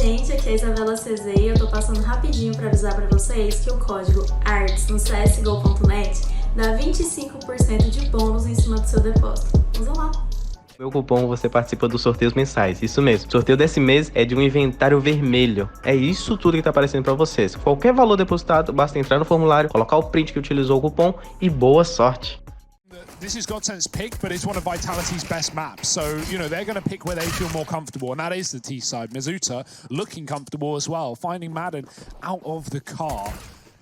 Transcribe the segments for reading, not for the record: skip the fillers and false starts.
gente, aqui é a Isabela CZ e eu tô passando rapidinho para avisar para vocês que o código ARTS no CSGO.net dá 25% de bônus em cima do seu depósito. Usam lá! Meu cupom você participa dos sorteios mensais, isso mesmo. O sorteio desse mês é de um inventário vermelho. É isso tudo que tá aparecendo para vocês. Qualquer valor depositado, basta entrar no formulário, colocar o print que utilizou o cupom e boa sorte! This is Godsent's pick, but it's one of Vitality's best maps. So, you know, they're going to pick where they feel more comfortable, and that is the T side. Mizuta looking comfortable as well, finding Madden out of the car.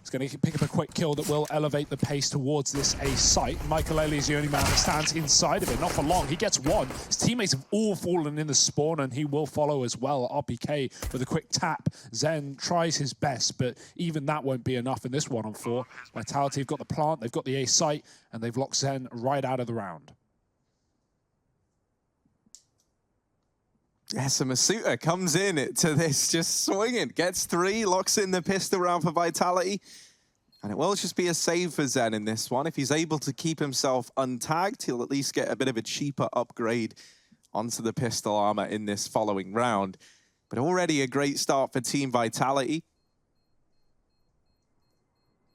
He's going to pick up a quick kill that will elevate the pace towards this A site. Michael is the only man that stands inside of it, not for long. He gets one. His teammates have all fallen in the spawn, and he will follow as well. RPK with a quick tap. Zen tries his best, but even that won't be enough in this 1-on-4. Vitality have got the plant, they've got the A site, and they've locked Zen right out of the round. Yeah, so Masuta comes in to this just swinging, gets 3, locks in the pistol round for Vitality. And it will just be a save for Zen in this one. If he's able to keep himself untagged, he'll at least get a bit of a cheaper upgrade onto the pistol armor in this following round. But already a great start for Team Vitality.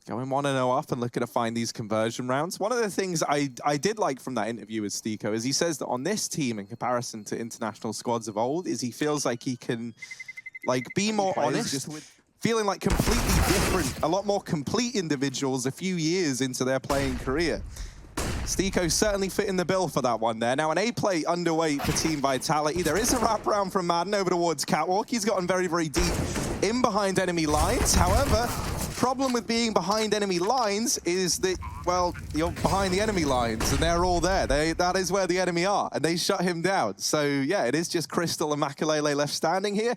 Going 1-0 up and looking to find these conversion rounds. One of the things I did like from that interview with Stiko is he says that on this team, in comparison to international squads of old, is he feels like he can be more honest, just with feeling like completely different, a lot more complete individuals a few years into their playing career. Stiko certainly fitting the bill for that one there. Now an A play underway for Team Vitality. There is a wraparound from Madden over towards Catwalk. He's gotten very, very deep in behind enemy lines. However, problem with being behind enemy lines is that, well, you're behind the enemy lines and they're all there. That is where the enemy are, and they shut him down. So yeah, it is just Crystal and Makalele left standing here.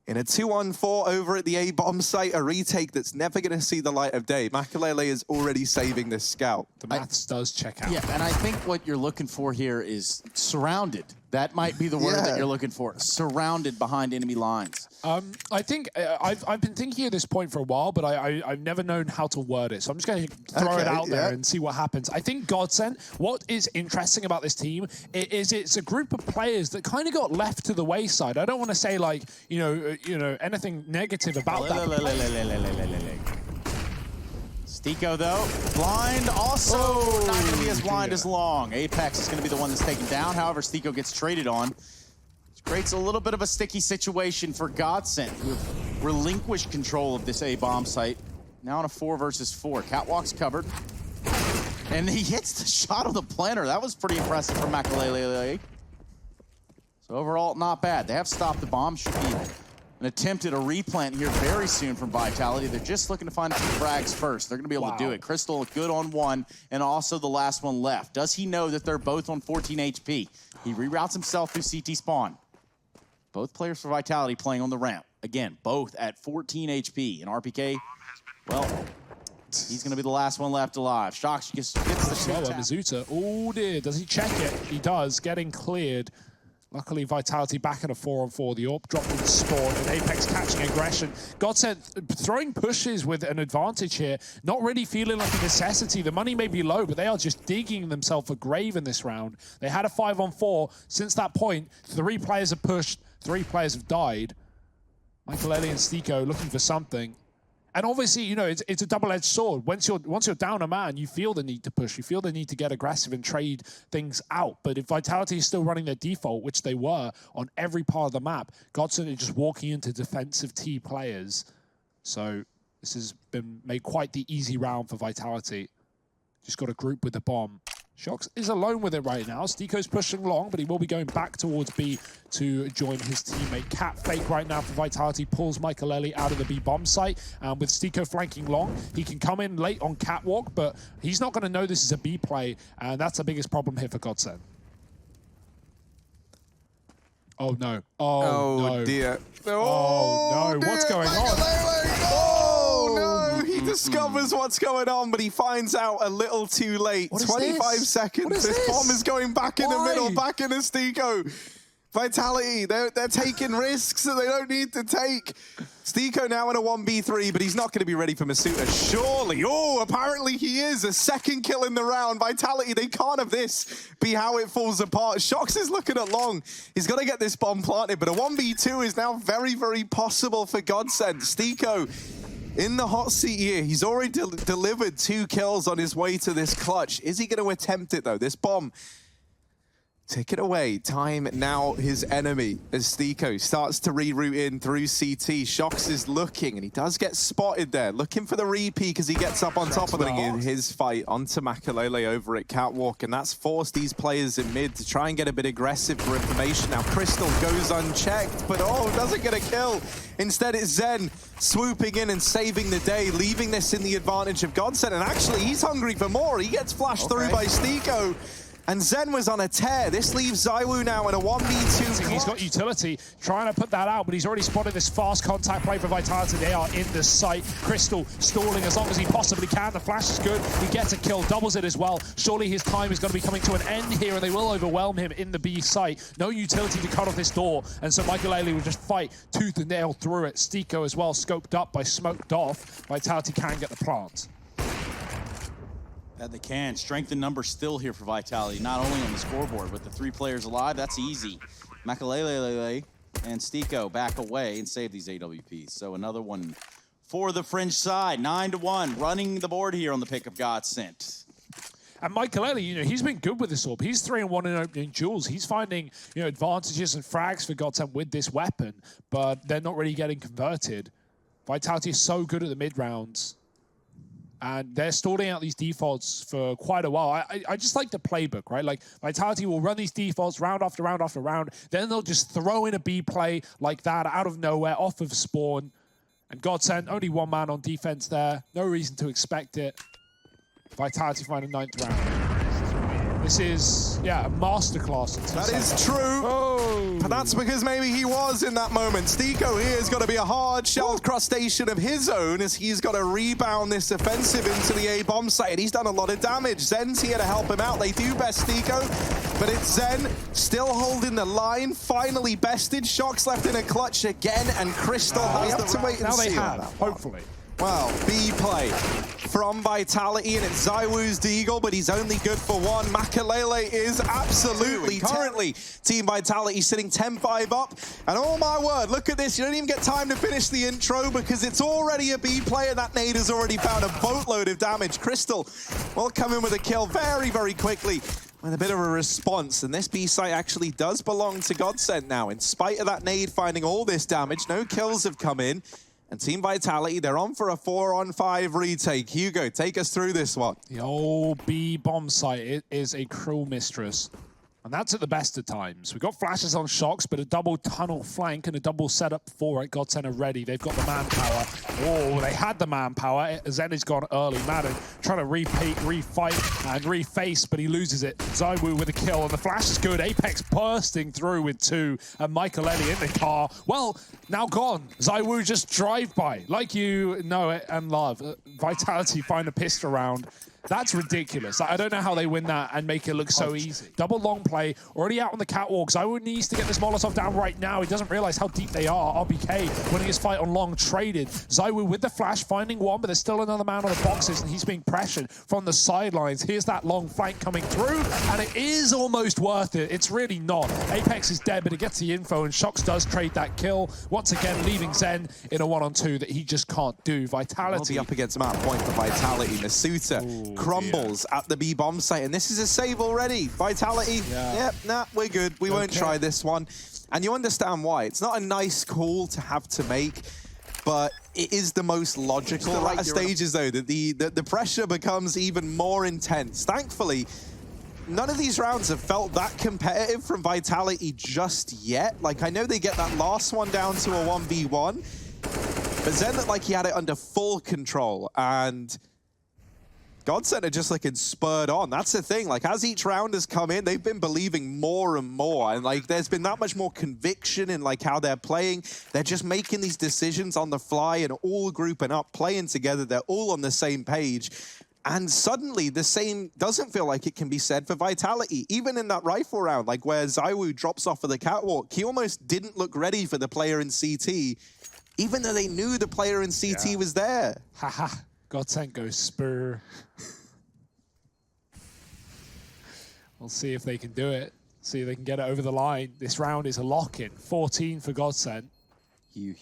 In a 2-on-4 over at the A-bomb site, a retake that's never going to see the light of day. Makalele is already saving this scout. The maths does check out. Yeah, and I think what you're looking for here is surrounded. That might be the word that you're looking for. Surrounded behind enemy lines. I think I've been thinking at this point for a while, but I've never known how to word it. So I'm just going to throw it out there and see what happens. I think Godsent, what is interesting about this team is it's a group of players that kind of got left to the wayside. I don't want to say like, you know, anything negative about that. Stiko though, blind also not going to be as blind as long. Apex is going to be the one that's taken down. However, Stiko gets traded on. Which creates a little bit of a sticky situation for Godsent, who have relinquished control of this A-bomb site. Now on a 4 versus 4. Catwalk's covered. And he hits the shot of the planter. That was pretty impressive from Makalele. So overall, not bad. They have stopped the bomb. Should be an attempt at a replant here very soon from Vitality. They're just looking to find a few frags first. They're going to be able to do it. Crystal good on 1, and also the last one left. Does he know that they're both on 14 HP? He reroutes himself through CT spawn. Both players for Vitality playing on the ramp. Again, both at 14 HP. And RPK, well, he's going to be the last one left alive. Shocks gets the shot. Mizuta, oh dear, does he check it? He does, getting cleared. Luckily, Vitality back at a 4-on-4. The AWP dropping the spawn, and Apex catching aggression. Godsent throwing pushes with an advantage here. Not really feeling like a necessity. The money may be low, but they are just digging themselves a grave in this round. They had a 5-on-4. Since that point, 3 players have pushed, 3 players have died. Michael and Stiko looking for something. And obviously, you know, it's a double-edged sword. Once you're down a man, you feel the need to push. You feel the need to get aggressive and trade things out. But if Vitality is still running their default, which they were on every part of the map, Godsent is just walking into defensive T players. So this has been made quite the easy round for Vitality. Just got a group with the bomb. Shox is alone with it right now. Stiko's pushing long, but he will be going back towards B to join his teammate. Cat fake right now for Vitality, pulls Michael out of the B bomb site. With Stiko flanking long, he can come in late on Catwalk, but he's not going to know this is a B play, and that's the biggest problem here for Godsent. Oh no. Oh no. Dear. Oh no. Dear. What's going on? He discovers what's going on, but he finds out a little too late. 25 seconds. This bomb is going back in the middle, back into Stiko. Vitality, they're taking risks that they don't need to take. Stiko now in a 1v3, but he's not going to be ready for Masuta, surely. Oh, apparently he is. A second kill in the round. Vitality, they can't have this be how it falls apart. Shox is looking at Long. He's got to get this bomb planted, but a 1v2 is now very, very possible for Godsent. Stiko in the hot seat here. He's already delivered 2 kills on his way to this clutch. Is he going to attempt it, though? This bomb... Take it away. Time now his enemy as Stiko starts to reroute in through CT. Shox is looking, and he does get spotted there. Looking for the repeat as he gets up on top of it in his fight onto Makalele over at Catwalk, and that's forced these players in mid to try and get a bit aggressive for information. Now Crystal goes unchecked, but doesn't get a kill. Instead it's Zen swooping in and saving the day, leaving this in the advantage of Godsent, and actually he's hungry for more. He gets flashed through by Stiko. And Zen was on a tear. This leaves Zywoo now in a 1v2. He's got utility, trying to put that out, but he's already spotted this fast contact play for Vitality. They are in the site. Crystal stalling as long as he possibly can. The flash is good. He gets a kill, doubles it as well. Surely his time is going to be coming to an end here, and they will overwhelm him in the B site. No utility to cut off this door, and so Makalele will just fight tooth and nail through it. Stiko as well, scoped up by smoked off. Vitality can get the plant. That they can. Strength in numbers still here for Vitality, not only on the scoreboard, with the 3 players alive, that's easy. Makalele and Stiko back away and save these AWPs. So another one for the Fringe side, 9-1, running the board here on the pick of Godsent. And Makalele, he's been good with this orb. He's 3-1 in opening duels. He's finding, advantages and frags for Godsent with this weapon, but they're not really getting converted. Vitality is so good at the mid rounds. And they're stalling out these defaults for quite a while. I just like the playbook, right? Like, Vitality will run these defaults round after round after round. Then they'll just throw in a B play like that out of nowhere, off of spawn. And Godsent, only 1 man on defense there. No reason to expect it. Vitality find a 9th round. This is, a masterclass. That is true. Oh. But that's because maybe he was in that moment. Stiko here has got to be a hard shell crustacean of his own as he's got to rebound this offensive into the A bomb site. And he's done a lot of damage. Zen's here to help him out. They do best Stiko, but it's Zen still holding the line. Finally bested. Shox left in a clutch again, and Crystal has to wait and now see. They have, hopefully. Well, B play from Vitality, and it's Zywoo's Deagle, but he's only good for 1. Makalele is absolutely currently Team Vitality sitting 10-5 up. And oh my word, look at this. You don't even get time to finish the intro because it's already a B play, and that nade has already found a boatload of damage. Crystal will come in with a kill very, very quickly with a bit of a response. And this B site actually does belong to Godsent now. In spite of that nade finding all this damage, no kills have come in. And Team Vitality, they're on for a 4-on-5 retake. Hugo, take us through this one. The old B bomb site, it is a cruel mistress. And that's at the best of times. We've got flashes on Shox, but a double tunnel flank and a double setup for it. Godsent are ready. They've got the manpower. Oh, they had the manpower. Zen has gone early. Madden trying to repeat, refight, and reface, but he loses it. Zywoo with a kill, and the flash is good. Apex bursting through with 2, and Makalele in the car. Well, now gone. Zywoo just drive-by, like you know it and love. Vitality find a pistol round. That's ridiculous. I don't know how they win that and make it look so easy. Double long play, already out on the catwalk. Zywoo needs to get this Molotov down right now. He doesn't realize how deep they are. RBK winning his fight on long, traded. Zywoo with the flash, finding 1, but there's still another man on the boxes, and he's being pressured from the sidelines. Here's that long flank coming through, and it is almost worth it. It's really not. Apex is dead, but it gets the info, and Shox does trade that kill. Once again, leaving Zen in a 1-on-2 that he just can't do. Vitality. Will be up against map point for Vitality. Masuta crumbles at the B bomb site, and this is a save already. Vitality, we're good. We won't try this one. And you understand why. It's not a nice call to have to make, but it is the most logical at stages, though, that the pressure becomes even more intense. Thankfully, none of these rounds have felt that competitive from Vitality just yet. Like, I know they get that last one down to a 1v1, but Zen looked like he had it under full control, and Godsent are just looking spurred on. That's the thing. Like, as each round has come in, they've been believing more and more. And, like, there's been that much more conviction in, like, how they're playing. They're just making these decisions on the fly and all grouping up, playing together. They're all on the same page. And suddenly, the same doesn't feel like it can be said for Vitality. Even in that rifle round, like where Zywoo drops off of the catwalk, he almost didn't look ready for the player in CT, even though they knew the player in CT was there. Haha, Godsent goes spur. We'll see if they can do it. See if they can get it over the line. This round is a lock-in. 14 for Godsent. Hugh.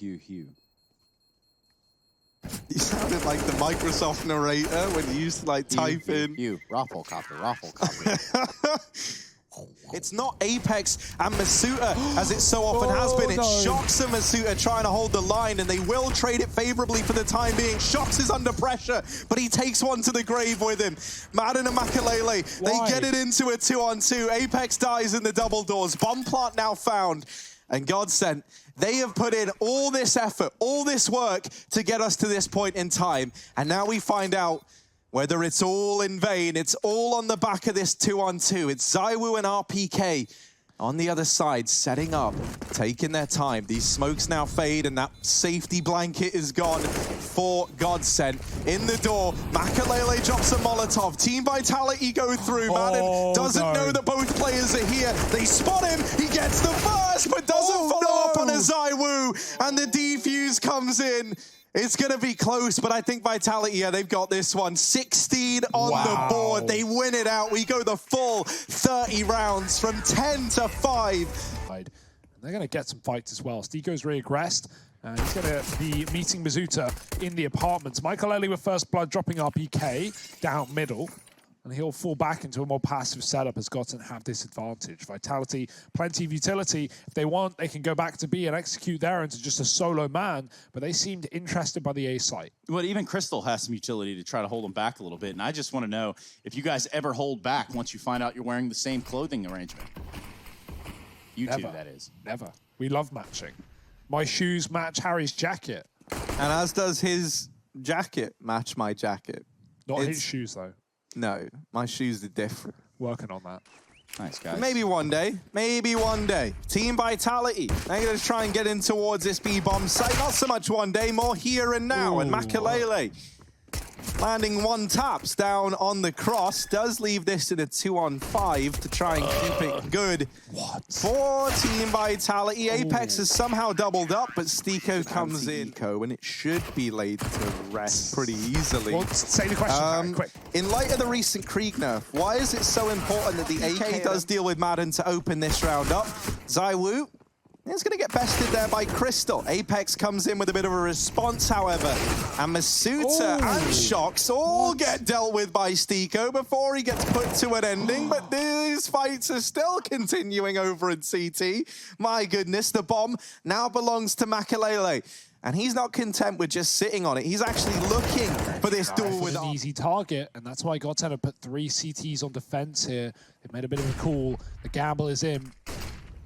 You sounded like the Microsoft narrator when you used to like type in. You. Raffle copy. It's not Apex and Masuta, as it so often has been. It's Shox and Masuta trying to hold the line, and they will trade it favorably for the time being. Shox is under pressure, but he takes one to the grave with him. Madden and Makalele, they get it into a 2-on-2. Apex dies in the double doors. Bomb plant now found. And Godsent, they have put in all this effort, all this work to get us to this point in time. And now we find out whether it's all in vain. It's all on the back of this 2-on-2. It's Zywoo and RPK on the other side, setting up, taking their time. These smokes now fade, and that safety blanket is gone for Godsent. In the door, Makalele drops a Molotov. Team Vitality go through. Madden doesn't know that both players are here. They spot him. He gets the first, but doesn't follow up on a Zywoo. And the defuse comes in. It's going to be close, but I think Vitality, yeah, they've got this one. 16 on the board. They win it out. We go the full 30 rounds from 10 to 5. They're going to get some fights as well. Stiko's reaggressed. He's going to be meeting Mizuta in the apartments. Makalele with first blood dropping RPK down middle. And he'll fall back into a more passive setup as Godsent have this advantage. Vitality, plenty of utility. If they want, they can go back to B and execute there into just a solo man, but they seemed interested by the A site. Well, even Crystal has some utility to try to hold them back a little bit, and I just want to know if you guys ever hold back once you find out you're wearing the same clothing arrangement. You two, that is. Never. We love matching. My shoes match Harry's jacket. And as does his jacket match my jacket. Not his shoes, though. No, my shoes are different. Working on that. Nice, guys. Maybe one day. Maybe one day. Team Vitality. They're going to try and get in towards this B-bomb site. Not so much one day, more here and now. And Makalele landing one taps down on the cross. Does leave this in a 2-on-5 to try and keep it good. For Team Vitality. Apex has somehow doubled up, but Stiko comes in. And it should be laid to rest pretty easily. Well, say the question, quick. In light of the recent Krieg nerf, why is it so important that the AK does deal with Madden to open this round up? Zywoo is going to get bested there by Crystal. Apex comes in with a bit of a response, however. And Masuta and Shox all get dealt with by Stiko before he gets put to an ending. But these fights are still continuing over in CT. My goodness, the bomb now belongs to Makalele. And he's not content with just sitting on it. He's actually looking for this duel with an easy target, and that's why Godsent have put 3 CTs on defense here. They've made a bit of a call. The gamble is in.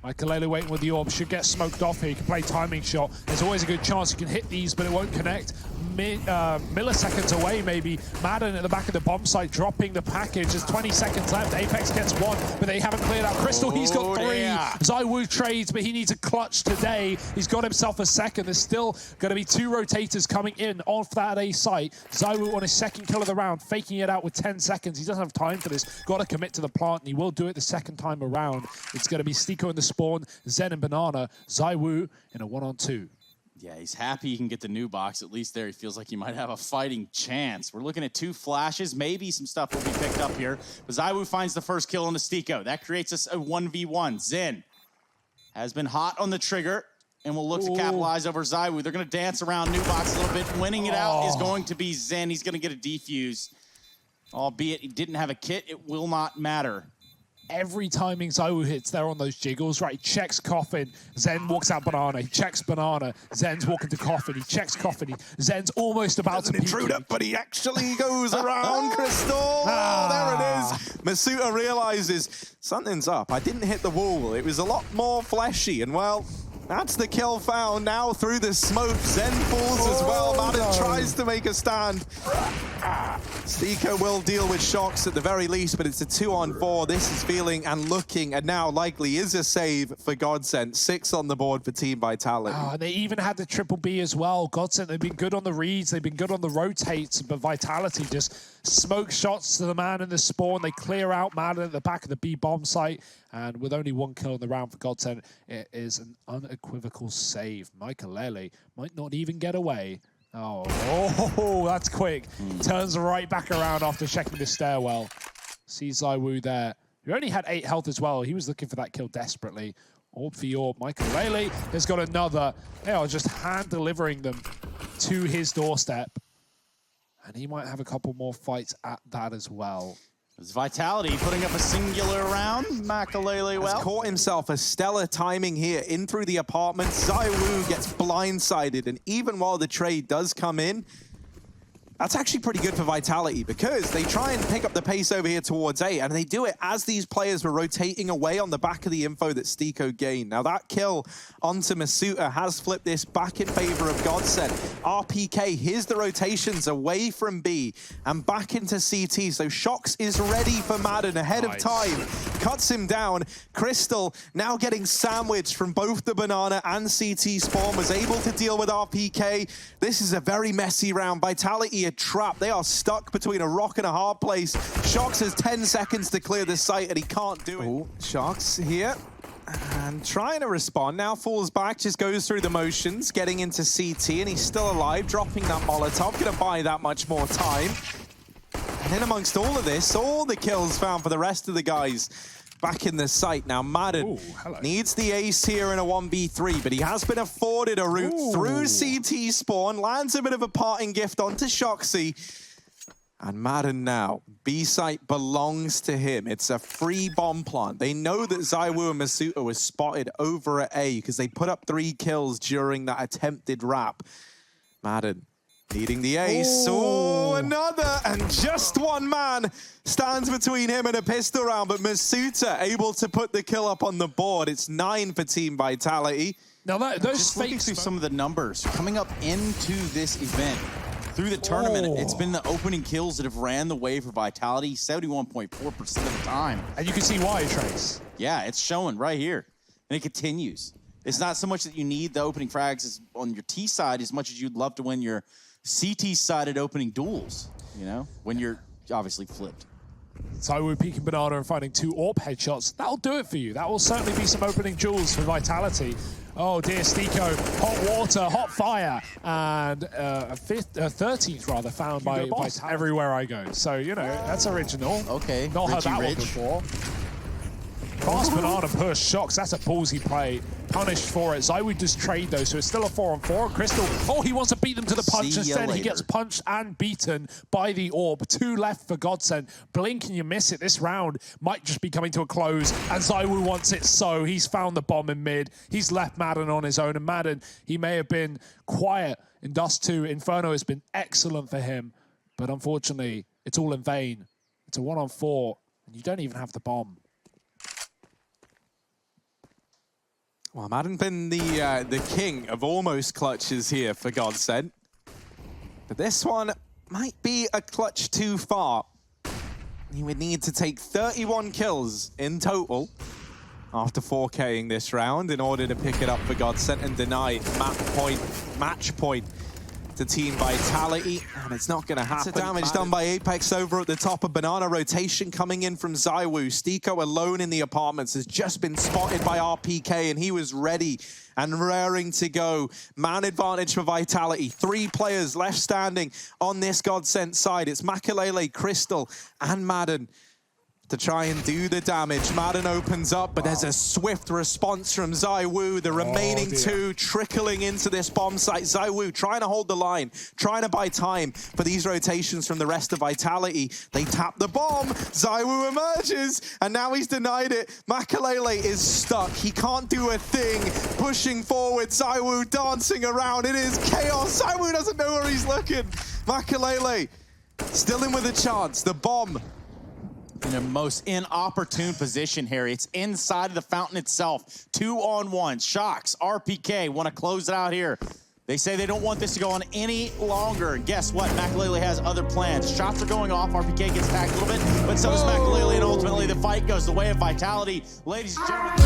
Makalele waiting with the orb, should get smoked off here. You can play timing shot. There's always a good chance you can hit these, but it won't connect. Milliseconds away, maybe. Madden at the back of the bomb site dropping the package. There's 20 seconds left. Apex gets 1, but they haven't cleared out Crystal. He's got 3. Zywoo trades, but he needs a clutch today. He's got himself a second. There's still going to be 2 rotators coming in off that A site. Zywoo on his second kill of the round, faking it out with 10 seconds. He doesn't have time for this. Got to commit to the plant, and he will do it the second time around. It's going to be Stiko in the spawn, Zen and Banana, Zywoo in a 1-on-2. Yeah, he's happy he can get the new box. At least there he feels like he might have a fighting chance. We're looking at 2 flashes. Maybe some stuff will be picked up here. But Zywoo finds the first kill on the Stiko. That creates us a 1v1. Zen has been hot on the trigger and will look to capitalize over Zywoo. They're going to dance around new box a little bit. Winning it out is going to be Zen. He's going to get a defuse. Albeit he didn't have a kit, it will not matter. Every timing Zywoo hits, they're on those jiggles, right? He checks Coffin, Zen walks out Banana, he checks Banana, Zen's walking to Coffin, he checks Coffin, Zen's almost about to intrude up, but he actually goes around Crystal. There it is. Masuta realizes something's up. I didn't hit the wall. It was a lot more fleshy, and well, that's the kill found now through the smoke. Zen falls as well. Madden tries to make a stand. Steeko will deal with shocks at the very least, but it's a 2-on-4. This is feeling and looking, and now likely is a save for Godsent. 6 on the board for Team Vitality. Oh, and they even had the triple B as well. Godsent, they've been good on the reads, they've been good on the rotates, but Vitality just smoke shots to the man in the spawn. They clear out Madden at the back of the B bomb site, and with only 1 kill in the round for Godsent, it is an unequivocal save. Michaelele might not even get away. Oh, that's quick. Turns right back around after checking the stairwell. Sees Zywoo there. He only had 8 health as well. He was looking for that kill desperately. Orb for Orb. Michaelele has got another. They are just hand-delivering them to his doorstep. And he might have a couple more fights at that as well. It's Vitality putting up a singular round. Michaelele Has caught himself a stellar timing here in through the apartment. Zywoo gets blindsided, and even while the trade does come in, that's actually pretty good for Vitality because they try and pick up the pace over here towards A, and they do it as these players were rotating away on the back of the info that Steeko gained. Now that kill onto Masuta has flipped this back in favor of Godsent. RPK, here's the rotations away from B and back into CT. So Shox is ready for Madden ahead of time. Cuts him down. Crystal now getting sandwiched from both the banana and CT spawn, was able to deal with RPK. This is a very messy round. Vitality are trapped. They are stuck between a rock and a hard place. Shox has 10 seconds to clear the site and he can't do it. Ooh, Shox here. And trying to respond, now falls back, just goes through the motions, getting into CT, and he's still alive, dropping that Molotov, gonna buy that much more time. And then amongst all of this, all the kills found for the rest of the guys back in the site. Now Madden needs the ace here in a 1v3, but he has been afforded a route through CT spawn, lands a bit of a parting gift onto Shoxy. And Madden now, B site belongs to him. It's a free bomb plant. They know that Zywoo and Masuta was spotted over at A because they put up 3 kills during that attempted wrap. Madden needing the ace. Oh, another! And just one man stands between him and a pistol round, but Masuta able to put the kill up on the board. It's 9 for Team Vitality. Now those just looking through some of the numbers coming up into this event. Through the tournament, it's been the opening kills that have ran the way for Vitality 71.4% of the time. And you can see why, Trace. Yeah, it's showing right here. And it continues. It's not so much that you need the opening frags on your T side as much as you'd love to win your CT-sided opening duels, you know, when you're obviously flipped. Zywoo peeking banana and finding 2 AWP headshots. That'll do it for you. That will certainly be some opening duels for Vitality. Oh dear, Steeko, hot water, hot fire, and a 13th rather found by Vitality everywhere I go. So, you know, that's original. Okay, not heard that one before. Fast banana push, Shox, that's a ballsy play. Punished for it. Zywoo does trade though, so it's still a 4-on-4. Crystal, oh, he wants to beat them to the punch. Instead, he gets punched and beaten by the orb. 2 left for Godsent. Blink and you miss it. This round might just be coming to a close, and Zywoo wants it so. He's found the bomb in mid. He's left Madden on his own, and Madden, he may have been quiet in Dust 2. Inferno has been excellent for him, but unfortunately, it's all in vain. It's a 1-on-4, and you don't even have the bomb. Well, Madden been the king of almost clutches here for Godsent. But this one might be a clutch too far. He would need to take 31 kills in total after 4K'ing this round in order to pick it up for Godsent and deny match point to Team Vitality, and it's not going to happen. It's damage done by Apex over at the top. A banana rotation coming in from Zywoo. Steeko alone in the apartments has just been spotted by RPK, and he was ready and raring to go. Man advantage for Vitality. 3 players left standing on this Godsent side. It's Michaelele, Crystal, and Madden to try and do the damage. Madden opens up, but there's a swift response from Zywoo. The remaining 2 trickling into this bomb site. Zywoo trying to hold the line, trying to buy time for these rotations from the rest of Vitality. They tap the bomb. Zywoo emerges, and now he's denied it. Michaelele is stuck. He can't do a thing. Pushing forward, Zywoo dancing around. It is chaos. Zywoo doesn't know where he's looking. Michaelele still in with a chance. The bomb in a most inopportune position, Harry. It's inside of the fountain itself. 2-on-1. Shox, RPK want to close it out here. They say they don't want this to go on any longer. And guess what? Makalele has other plans. Shots are going off. RPK gets tagged a little bit, but so does Makalele, and ultimately the fight goes the way of Vitality. Ladies and gentlemen.